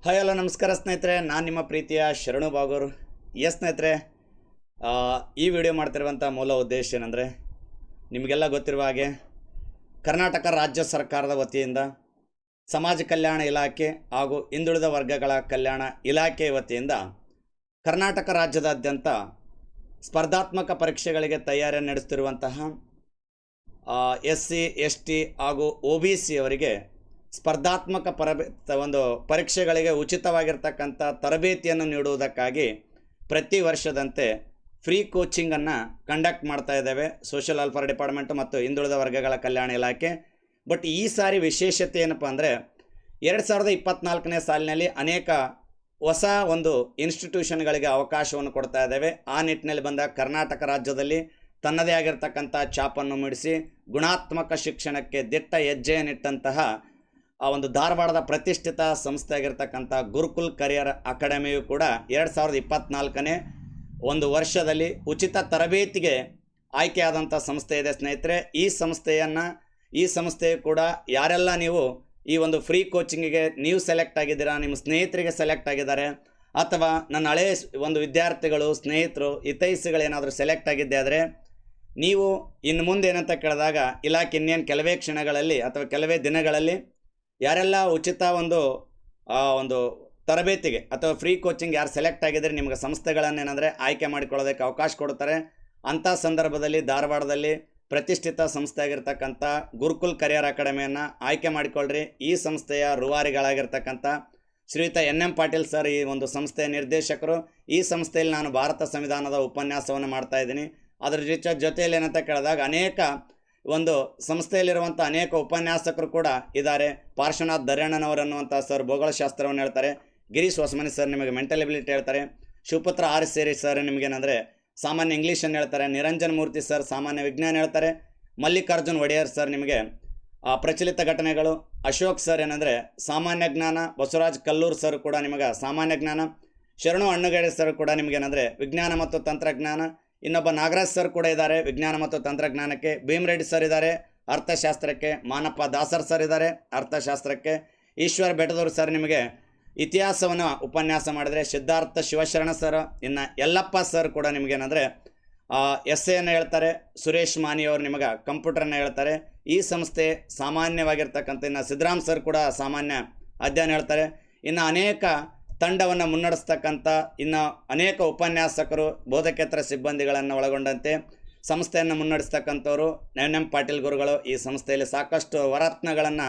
Hi hello ನಮಸ್ಕಾರ ಸ್ನೇಹಿತರೆ, ನಾನು ನಿಮ್ಮ ಪ್ರೀತಿಯ ಶರಣು ಬಾಗೂರು. ಸ್ನೇಹಿತರೆ, ಈ ವಿಡಿಯೋ ಮಾಡ್ತಿರುವಂಥ ಮೂಲ ಉದ್ದೇಶ ಏನಂದರೆ, ನಿಮಗೆಲ್ಲ ಗೊತ್ತಿರುವ ಹಾಗೆ ಕರ್ನಾಟಕ ರಾಜ್ಯ ಸರ್ಕಾರದ ವತಿಯಿಂದ ಸಮಾಜ ಕಲ್ಯಾಣ ಇಲಾಖೆ ಹಾಗೂ ಹಿಂದುಳಿದ ವರ್ಗಗಳ ಕಲ್ಯಾಣ ಇಲಾಖೆ ವತಿಯಿಂದ ಕರ್ನಾಟಕ ರಾಜ್ಯದಾದ್ಯಂತ ಸ್ಪರ್ಧಾತ್ಮಕ ಪರೀಕ್ಷೆಗಳಿಗೆ ತಯಾರಿ ನಡೆಸುತ್ತಿರುವಂತಹ SC ST ಹಾಗೂ OBC ಅವರಿಗೆ ಸ್ಪರ್ಧಾತ್ಮಕ ಪರೀಕ್ಷೆಗಳಿಗೆ ಉಚಿತವಾಗಿರ್ತಕ್ಕಂಥ ತರಬೇತಿಯನ್ನು ನೀಡುವುದಕ್ಕಾಗಿ ಪ್ರತಿ ವರ್ಷದಂತೆ ಫ್ರೀ ಕೋಚಿಂಗನ್ನು ಕಂಡಕ್ಟ್ ಮಾಡ್ತಾ ಇದ್ದೇವೆ ಸೋಷಿಯಲ್ ವೆಲ್ಫೇರ್ ಡಿಪಾರ್ಟ್ಮೆಂಟು ಮತ್ತು ಹಿಂದುಳಿದ ವರ್ಗಗಳ ಕಲ್ಯಾಣ ಇಲಾಖೆ. ಬಟ್ ಈ ಸಾರಿ ವಿಶೇಷತೆ ಏನಪ್ಪ ಅಂದರೆ, 2024ನೇ ಸಾಲಿನಲ್ಲಿ ಅನೇಕ ಹೊಸ ಇನ್ಸ್ಟಿಟ್ಯೂಷನ್ಗಳಿಗೆ ಅವಕಾಶವನ್ನು ಕೊಡ್ತಾ ಇದ್ದೇವೆ. ಆ ನಿಟ್ಟಿನಲ್ಲಿ ಬಂದ ಕರ್ನಾಟಕ ರಾಜ್ಯದಲ್ಲಿ ತನ್ನದೇ ಆಗಿರ್ತಕ್ಕಂಥ ಛಾಪನ್ನು ಮೂಡಿಸಿ ಗುಣಾತ್ಮಕ ಶಿಕ್ಷಣಕ್ಕೆ ದಿಟ್ಟ ಹೆಜ್ಜೆಯನ್ನಿಟ್ಟಂತಹ ಧಾರವಾಡದ ಪ್ರತಿಷ್ಠಿತ ಸಂಸ್ಥೆ ಆಗಿರ್ತಕ್ಕಂಥ ಗುರುಕುಲ್ ಕರಿಯರ್ ಅಕಾಡೆಮಿಯು ಕೂಡ 2024ನೇ ವರ್ಷದಲ್ಲಿ ಉಚಿತ ತರಬೇತಿಗೆ ಆಯ್ಕೆಯಾದಂಥ ಸಂಸ್ಥೆ ಇದೆ ಸ್ನೇಹಿತರೆ. ಈ ಸಂಸ್ಥೆಯು ಕೂಡ ಯಾರೆಲ್ಲ ನೀವು ಈ ಫ್ರೀ ಕೋಚಿಂಗಿಗೆ ನೀವು ಸೆಲೆಕ್ಟ್ ಆಗಿದ್ದೀರಾ, ನಿಮ್ಮ ಸ್ನೇಹಿತರಿಗೆ ಸೆಲೆಕ್ಟ್ ಆಗಿದ್ದಾರೆ, ಅಥವಾ ನನ್ನ ಹಳೆಯ ವಿದ್ಯಾರ್ಥಿಗಳು, ಸ್ನೇಹಿತರು, ಹಿತೈಷಿಗಳೇನಾದರೂ ಸೆಲೆಕ್ಟ್ ಆಗಿದ್ದೆ ಆದರೆ ನೀವು ಇನ್ನು ಮುಂದೆ ಏನಂತ ಕೇಳಿದಾಗ ಇಲಾಖೆ ಇನ್ನೇನು ಕೆಲವೇ ಕ್ಷಣಗಳಲ್ಲಿ ಅಥವಾ ಕೆಲವೇ ದಿನಗಳಲ್ಲಿ ಯಾರೆಲ್ಲ ಉಚಿತ ತರಬೇತಿಗೆ ಅಥವಾ ಫ್ರೀ ಕೋಚಿಂಗ್ ಯಾರು ಸೆಲೆಕ್ಟ್ ಆಗಿದ್ದರೆ ನಿಮಗೆ ಸಂಸ್ಥೆಗಳನ್ನೇನೆಂದರೆ ಆಯ್ಕೆ ಮಾಡಿಕೊಳ್ಳೋದಕ್ಕೆ ಅವಕಾಶ ಕೊಡ್ತಾರೆ. ಅಂಥ ಸಂದರ್ಭದಲ್ಲಿ ಧಾರವಾಡದಲ್ಲಿ ಪ್ರತಿಷ್ಠಿತ ಸಂಸ್ಥೆ ಆಗಿರ್ತಕ್ಕಂಥ ಗುರುಕುಲ್ ಕರಿಯರ್ ಅಕಾಡೆಮಿಯನ್ನು ಆಯ್ಕೆ ಮಾಡಿಕೊಳ್ಳ್ರಿ. ಈ ಸಂಸ್ಥೆಯ ರೂವಾರಿಗಳಾಗಿರ್ತಕ್ಕಂಥ ಶ್ರೀಯುತ NM ಪಾಟೀಲ್ ಸರ್ ಈ ಸಂಸ್ಥೆಯ ನಿರ್ದೇಶಕರು. ಈ ಸಂಸ್ಥೆಯಲ್ಲಿ ನಾನು ಭಾರತ ಸಂವಿಧಾನದ ಉಪನ್ಯಾಸವನ್ನು ಮಾಡ್ತಾ ಇದ್ದೀನಿ. ಅದರ ಜೊತೆಯಲ್ಲಿ ಏನಂತ ಕೇಳಿದಾಗ ಅನೇಕ ಸಂಸ್ಥೆಯಲ್ಲಿರುವಂಥ ಅನೇಕ ಉಪನ್ಯಾಸಕರು ಕೂಡ ಇದ್ದಾರೆ. ಪಾರ್ಶ್ವನಾಥ್ ದರ್ಯಣ್ಣನವರನ್ನುವಂಥ ಸರ್ ಭೂಗೋಳಶಾಸ್ತ್ರವನ್ನು ಹೇಳ್ತಾರೆ. ಗಿರೀಶ್ ಹೊಸಮನಿ ಸರ್ ನಿಮಗೆ ಮೆಂಟಲ್ ಎಬಿಲಿಟಿ ಹೇಳ್ತಾರೆ. ಶಿವಪುತ್ರ ಆರ್ ಸೇರಿ ಸರ್ ನಿಮಗೇನೆಂದರೆ ಸಾಮಾನ್ಯ ಇಂಗ್ಲೀಷನ್ನು ಹೇಳ್ತಾರೆ. ನಿರಂಜನ್ ಮೂರ್ತಿ ಸರ್ ಸಾಮಾನ್ಯ ವಿಜ್ಞಾನ ಹೇಳ್ತಾರೆ. ಮಲ್ಲಿಕಾರ್ಜುನ್ ಒಡೆಯರ್ ಸರ್ ನಿಮಗೆ ಪ್ರಚಲಿತ ಘಟನೆಗಳು. ಅಶೋಕ್ ಸರ್ ಏನಂದರೆ ಸಾಮಾನ್ಯ ಜ್ಞಾನ. ಬಸವರಾಜ್ ಕಲ್ಲೂರ್ ಸರ್ ಕೂಡ ನಿಮಗೆ ಸಾಮಾನ್ಯ ಜ್ಞಾನ. ಶರಣು ಅಣ್ಣಗೇಡಿ ಸರ್ ಕೂಡ ನಿಮಗೇನೆಂದರೆ ವಿಜ್ಞಾನ ಮತ್ತು ತಂತ್ರಜ್ಞಾನ. ಇನ್ನೊಬ್ಬ ನಾಗರಾಜ್ ಸರ್ ಕೂಡ ಇದ್ದಾರೆ ವಿಜ್ಞಾನ ಮತ್ತು ತಂತ್ರಜ್ಞಾನಕ್ಕೆ. ಭೀಮರೆಡ್ಡಿ ಸರ್ ಇದ್ದಾರೆ ಅರ್ಥಶಾಸ್ತ್ರಕ್ಕೆ. ಮಾನಪ್ಪ ದಾಸರ್ ಸರ್ ಇದ್ದಾರೆ ಅರ್ಥಶಾಸ್ತ್ರಕ್ಕೆ. ಈಶ್ವರ್ ಬೆಟ್ಟದೂರು ಸರ್ ನಿಮಗೆ ಇತಿಹಾಸವನ್ನು ಉಪನ್ಯಾಸ ಮಾಡಿದರೆ. ಸಿದ್ಧಾರ್ಥ ಶಿವಶರಣ ಸರ್, ಇನ್ನು ಯಲ್ಲಪ್ಪ ಸರ್ ಕೂಡ ನಿಮಗೇನೆಂದರೆ ಎಸ್ಸೆಯನ್ನು ಹೇಳ್ತಾರೆ. ಸುರೇಶ್ ಮಾನಿಯವರು ನಿಮಗೆ ಕಂಪ್ಯೂಟರನ್ನು ಹೇಳ್ತಾರೆ. ಈ ಸಂಸ್ಥೆ ಸಾಮಾನ್ಯವಾಗಿರ್ತಕ್ಕಂಥ ಇನ್ನು ಸಿದ್ದರಾಮ್ ಸರ್ ಕೂಡ ಸಾಮಾನ್ಯ ಅಧ್ಯಯನ ಹೇಳ್ತಾರೆ. ಇನ್ನು ಅನೇಕ ತಂಡವನ್ನು ಮುನ್ನಡೆಸ್ತಕ್ಕಂಥ ಇನ್ನು ಅನೇಕ ಉಪನ್ಯಾಸಕರು, ಬೋಧಕೇತರ ಸಿಬ್ಬಂದಿಗಳನ್ನು ಒಳಗೊಂಡಂತೆ ಸಂಸ್ಥೆಯನ್ನು ಮುನ್ನಡೆಸ್ತಕ್ಕಂಥವರು NM ಪಾಟೀಲ್ ಗುರುಗಳು. ಈ ಸಂಸ್ಥೆಯಲ್ಲಿ ಸಾಕಷ್ಟು ವರತ್ನಗಳನ್ನು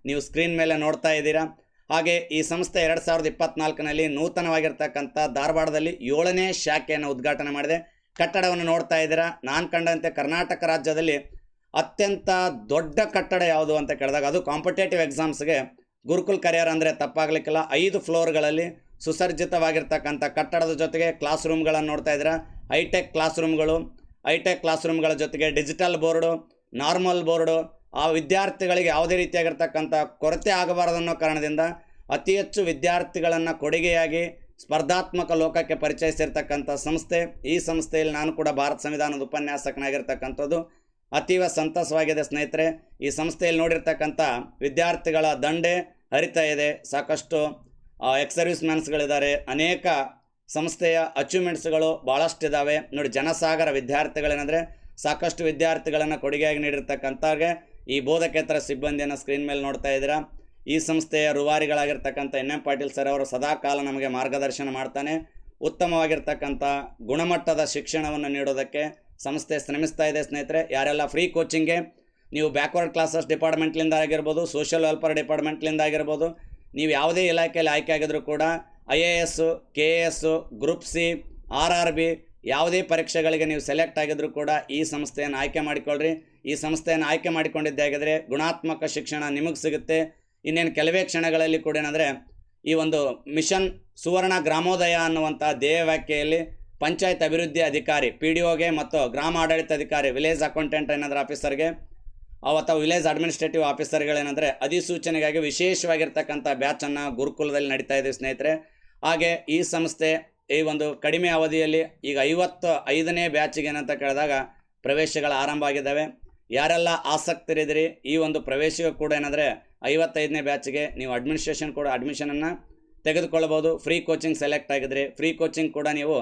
ನೀವು ಸ್ಕ್ರೀನ್ ಮೇಲೆ ನೋಡ್ತಾ ಇದ್ದೀರಾ. ಹಾಗೆ ಈ ಸಂಸ್ಥೆ 2024ನಲ್ಲಿ ನೂತನವಾಗಿರ್ತಕ್ಕಂಥ ಧಾರವಾಡದಲ್ಲಿ 7ನೇ ಶಾಖೆಯನ್ನು ಉದ್ಘಾಟನೆ ಮಾಡಿದೆ. ಕಟ್ಟಡವನ್ನು ನೋಡ್ತಾ ಇದ್ದೀರಾ. ನಾನು ಕಂಡಂತೆ ಕರ್ನಾಟಕ ರಾಜ್ಯದಲ್ಲಿ ಅತ್ಯಂತ ದೊಡ್ಡ ಕಟ್ಟಡ ಯಾವುದು ಅಂತ ಕೇಳಿದಾಗ ಅದು ಕಾಂಪಿಟೇಟಿವ್ ಎಕ್ಸಾಮ್ಸ್ಗೆ ಗುರುಕುಲ್ ಕರಿಯರ್ ಅಂದರೆ ತಪ್ಪಾಗಲಿಕ್ಕಿಲ್ಲ. 5 ಫ್ಲೋರ್ಗಳಲ್ಲಿ ಸುಸಜ್ಜಿತವಾಗಿರ್ತಕ್ಕಂಥ ಕಟ್ಟಡದ ಜೊತೆಗೆ ಕ್ಲಾಸ್ ರೂಮ್ಗಳನ್ನು ನೋಡ್ತಾ ಇದ್ದೀರಾ. ಹೈಟೆಕ್ ಕ್ಲಾಸ್ ರೂಮ್ಗಳ ಜೊತೆಗೆ ಡಿಜಿಟಲ್ ಬೋರ್ಡು, ನಾರ್ಮಲ್ ಬೋರ್ಡು. ಆ ವಿದ್ಯಾರ್ಥಿಗಳಿಗೆ ಯಾವುದೇ ರೀತಿಯಾಗಿರ್ತಕ್ಕಂಥ ಕೊರತೆ ಆಗಬಾರದು ಅನ್ನೋ ಕಾರಣದಿಂದ ಅತಿ ಹೆಚ್ಚು ವಿದ್ಯಾರ್ಥಿಗಳನ್ನು ಕೊಡುಗೆಯಾಗಿ ಸ್ಪರ್ಧಾತ್ಮಕ ಲೋಕಕ್ಕೆ ಪರಿಚಯಿಸಿರ್ತಕ್ಕಂಥ ಸಂಸ್ಥೆ. ಈ ಸಂಸ್ಥೆಯಲ್ಲಿ ನಾನು ಕೂಡ ಭಾರತ ಸಂವಿಧಾನದ ಉಪನ್ಯಾಸಕನಾಗಿರ್ತಕ್ಕಂಥದ್ದು ಅತೀವ ಸಂತಸವಾಗಿದೆ ಸ್ನೇಹಿತರೆ. ಈ ಸಂಸ್ಥೆಯಲ್ಲಿ ನೋಡಿರ್ತಕ್ಕಂಥ ವಿದ್ಯಾರ್ಥಿಗಳ ದಂಡೆ ಹರಿತಾ ಇದೆ. ಸಾಕಷ್ಟು ಎಕ್ಸ್ ಸರ್ವಿಸ್ ಮ್ಯಾನ್ಸ್ಗಳಿದ್ದಾರೆ. ಅನೇಕ ಸಂಸ್ಥೆಯ ಅಚೀವ್ಮೆಂಟ್ಸ್ಗಳು ಭಾಳಷ್ಟಿದ್ದಾವೆ ನೋಡಿ. ಜನಸಾಗರ ವಿದ್ಯಾರ್ಥಿಗಳೇನೆಂದರೆ ಸಾಕಷ್ಟು ವಿದ್ಯಾರ್ಥಿಗಳನ್ನು ಕೊಡುಗೆಯಾಗಿ ನೀಡಿರ್ತಕ್ಕಂಥವ್ರಿಗೆ ಈ ಬೋಧಕೇತರ ಸಿಬ್ಬಂದಿಯನ್ನು ಸ್ಕ್ರೀನ್ ಮೇಲೆ ನೋಡ್ತಾ ಇದ್ದೀರಾ. ಈ ಸಂಸ್ಥೆಯ ರೂವಾರಿಗಳಾಗಿರ್ತಕ್ಕಂಥ NM ಪಾಟೀಲ್ ಸರ್ ಅವರು ಸದಾಕಾಲ ನಮಗೆ ಮಾರ್ಗದರ್ಶನ ಮಾಡ್ತಾನೆ. ಉತ್ತಮವಾಗಿರ್ತಕ್ಕಂಥ ಗುಣಮಟ್ಟದ ಶಿಕ್ಷಣವನ್ನು ನೀಡೋದಕ್ಕೆ ಸಂಸ್ಥೆ ಶ್ರಮಿಸ್ತಾ ಇದೆ ಸ್ನೇಹಿತರೆ. ಯಾರೆಲ್ಲ ಫ್ರೀ ಕೋಚಿಂಗ್ಗೆ ನೀವು ಬ್ಯಾಕ್ವರ್ಡ್ ಕ್ಲಾಸಸ್ ಡಿಪಾರ್ಟ್ಮೆಂಟ್ಲಿಂದ ಆಗಿರ್ಬೋದು, ಸೋಷಿಯಲ್ ವೆಲ್ಫೇರ್ ಡಿಪಾರ್ಟ್ಮೆಂಟ್ಲಿಂದ ಆಗಿರ್ಬೋದು, ನೀವು ಯಾವುದೇ ಇಲಾಖೆಯಲ್ಲಿ ಆಯ್ಕೆ ಆಗಿದ್ರೂ ಕೂಡ IAS, KS, group C, RRB ಯಾವುದೇ ಪರೀಕ್ಷೆಗಳಿಗೆ ನೀವು ಸೆಲೆಕ್ಟ್ ಆಗಿದ್ರೂ ಕೂಡ ಈ ಸಂಸ್ಥೆಯನ್ನು ಆಯ್ಕೆ ಮಾಡಿಕೊಳ್ಳ್ರಿ. ಈ ಸಂಸ್ಥೆಯನ್ನು ಆಯ್ಕೆ ಮಾಡಿಕೊಂಡಿದ್ದೇ ಆಗಿದ್ರೆ ಗುಣಾತ್ಮಕ ಶಿಕ್ಷಣ ನಿಮಗೆ ಸಿಗುತ್ತೆ. ಇನ್ನೇನು ಕೆಲವೇ ಕ್ಷಣಗಳಲ್ಲಿ ಕೂಡ ಏನಂದರೆ ಈ ಮಿಷನ್ ಸುವರ್ಣ ಗ್ರಾಮೋದಯ ಅನ್ನುವಂಥ ಧ್ಯೇಯ ವ್ಯಾಖ್ಯೆಯಲ್ಲಿ ಪಂಚಾಯತ್ ಅಭಿವೃದ್ಧಿ ಅಧಿಕಾರಿ PDOಗೆ ಮತ್ತು ಗ್ರಾಮ ಆಡಳಿತ ಅಧಿಕಾರಿ ವಿಲೇಜ್ ಅಕೌಂಟೆಂಟ್ ಏನಾದರೂ ಆಫೀಸರ್ಗೆ ಅಥವಾ ವಿಲೇಜ್ ಅಡ್ಮಿನಿಸ್ಟ್ರೇಟಿವ್ ಆಫೀಸರ್ಗಳೇನೆಂದರೆ ಅಧಿಸೂಚನೆಗಾಗಿ ವಿಶೇಷವಾಗಿರ್ತಕ್ಕಂಥ ಬ್ಯಾಚನ್ನು ಗುರುಕುಲದಲ್ಲಿ ನಡೀತಾ ಇದೆ ಸ್ನೇಹಿತರೆ. ಹಾಗೆ ಈ ಸಂಸ್ಥೆ ಈ ಕಡಿಮೆ ಅವಧಿಯಲ್ಲಿ ಈಗ 55ನೇ ಬ್ಯಾಚಿಗೆ ಏನಂತ ಕೇಳಿದಾಗ ಪ್ರವೇಶಗಳು ಆರಂಭ ಆಗಿದ್ದಾವೆ. ಯಾರೆಲ್ಲ ಆಸಕ್ತರಿದ್ದೀರಿ ಈ ಪ್ರವೇಶಿಗೆ ಕೂಡ ಏನಂದರೆ 55ನೇ ಬ್ಯಾಚ್ಗೆ ನೀವು ಅಡ್ಮಿನಿಸ್ಟ್ರೇಷನ್ ಕೂಡ ಅಡ್ಮಿಷನನ್ನು ತೆಗೆದುಕೊಳ್ಳಬಹುದು. ಫ್ರೀ ಕೋಚಿಂಗ್ ಸೆಲೆಕ್ಟ್ ಆಗಿದ್ರಿ, ಫ್ರೀ ಕೋಚಿಂಗ್ ಕೂಡ ನೀವು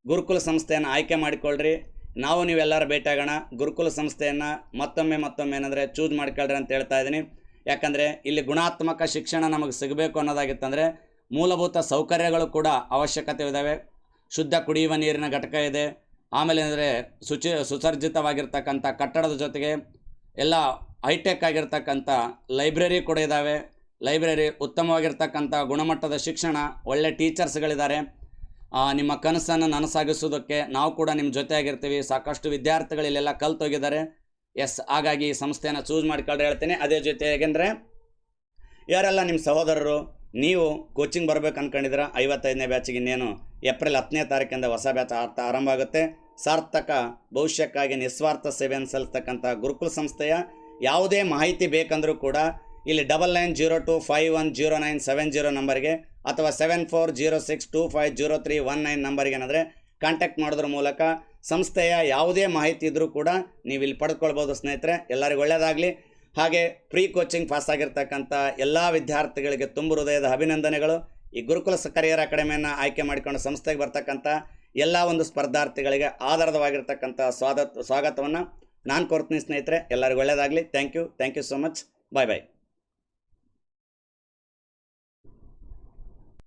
ಗುರುಕುಲ ಸಂಸ್ಥೆಯನ್ನು ಆಯ್ಕೆ ಮಾಡಿಕೊಳ್ಳ್ರಿ. ನಾವು ನೀವೆಲ್ಲರೂ ಭೇಟಿಯಾಗೋಣ. ಗುರುಕುಲ ಸಂಸ್ಥೆಯನ್ನು ಮತ್ತೊಮ್ಮೆ ಏನಂದರೆ ಚೂಸ್ ಮಾಡ್ಕೊಳ್ರಿ ಅಂತ ಹೇಳ್ತಾ ಇದ್ದೀನಿ. ಯಾಕಂದರೆ ಇಲ್ಲಿ ಗುಣಾತ್ಮಕ ಶಿಕ್ಷಣ ನಮಗೆ ಸಿಗಬೇಕು ಅನ್ನೋದಾಗಿತ್ತಂದರೆ ಮೂಲಭೂತ ಸೌಕರ್ಯಗಳು ಕೂಡ ಅವಶ್ಯಕತೆ ಇದ್ದಾವೆ. ಶುದ್ಧ ಕುಡಿಯುವ ನೀರಿನ ಘಟಕ ಇದೆ. ಆಮೇಲೆ ಅಂದರೆ ಸುಸರ್ಜಿತವಾಗಿರ್ತಕ್ಕಂಥ ಕಟ್ಟಡದ ಜೊತೆಗೆ ಎಲ್ಲ ಹೈಟೆಕ್ ಆಗಿರ್ತಕ್ಕಂಥ ಲೈಬ್ರರಿ ಕೂಡ ಇದ್ದಾವೆ. ಲೈಬ್ರರಿ ಉತ್ತಮವಾಗಿರ್ತಕ್ಕಂಥ ಗುಣಮಟ್ಟದ ಶಿಕ್ಷಣ, ಒಳ್ಳೆ ಟೀಚರ್ಸ್ಗಳಿದ್ದಾರೆ. ನಿಮ್ಮ ಕನಸನ್ನು ನನಸಾಗಿಸೋದಕ್ಕೆ ನಾವು ಕೂಡ ನಿಮ್ಮ ಜೊತೆಯಾಗಿರ್ತೀವಿ. ಸಾಕಷ್ಟು ವಿದ್ಯಾರ್ಥಿಗಳು ಇಲ್ಲೆಲ್ಲ ಕಲ್ತೋಗಿದ್ದಾರೆ. ಹಾಗಾಗಿ ಈ ಸಂಸ್ಥೆಯನ್ನು ಚೂಸ್ ಮಾಡಿಕೊಳ್ಳ್ರೆ ಹೇಳ್ತೀನಿ. ಅದೇ ಜೊತೆ ಹೇಗೆಂದರೆ ಯಾರೆಲ್ಲ ನಿಮ್ಮ ಸಹೋದರರು ನೀವು ಕೋಚಿಂಗ್ ಬರ್ಬೇಕು ಅಂದ್ಕೊಂಡಿದ್ದೀರ, 55ನೇ ಬ್ಯಾಚಿಗೆ ಇನ್ನೇನು ಏಪ್ರಿಲ್ 10ನೇ ತಾರೀಕಿಂದ ಹೊಸ ಬ್ಯಾಚ್ ಆರಂಭ ಆಗುತ್ತೆ. ಸಾರ್ಥಕ ಭವಿಷ್ಯಕ್ಕಾಗಿ ನಿಸ್ವಾರ್ಥ ಸೇವೆಯನ್ನು ಸಲ್ಲಿಸ್ತಕ್ಕಂಥ ಗುರುಕುಲ ಸಂಸ್ಥೆಯ ಯಾವುದೇ ಮಾಹಿತಿ ಬೇಕಂದರೂ ಕೂಡ ಇಲ್ಲಿ 9902510970 ನಂಬರ್ಗೆ ಅಥವಾ 7406250319 ನಂಬರ್ಗೆ ಏನಾದರೆ ಕಾಂಟ್ಯಾಕ್ಟ್ ಮಾಡೋದ್ರ ಮೂಲಕ ಸಂಸ್ಥೆಯ ಯಾವುದೇ ಮಾಹಿತಿ ಇದ್ದರೂ ಕೂಡ ನೀವು ಇಲ್ಲಿ ಪಡೆದುಕೊಳ್ಬೋದು ಸ್ನೇಹಿತರೆ. ಎಲ್ಲರಿಗೂ ಒಳ್ಳೆಯದಾಗಲಿ. ಹಾಗೆ ಫ್ರೀ ಕೋಚಿಂಗ್ ಪಾಸ್ ಆಗಿರ್ತಕ್ಕಂಥ ಎಲ್ಲ ವಿದ್ಯಾರ್ಥಿಗಳಿಗೆ ತುಂಬ ಹೃದಯದ ಅಭಿನಂದನೆಗಳು. ಈ ಗುರುಕುಲ ಕರಿಯರ್ ಅಕಾಡೆಮಿಯನ್ನು ಆಯ್ಕೆ ಮಾಡಿಕೊಂಡು ಸಂಸ್ಥೆಗೆ ಬರ್ತಕ್ಕಂಥ ಎಲ್ಲ ಒಂದು ಸ್ಪರ್ಧಾರ್ಥಿಗಳಿಗೆ ಆಧಾರವಾಗಿರ್ತಕ್ಕಂಥ ಸ್ವಾಗತವನ್ನು ನಾನು ಕೋರ್ತೀನಿ ಸ್ನೇಹಿತರೆ. ಎಲ್ಲರಿಗೂ ಒಳ್ಳೆಯದಾಗಲಿ. Thank you so much. Bye.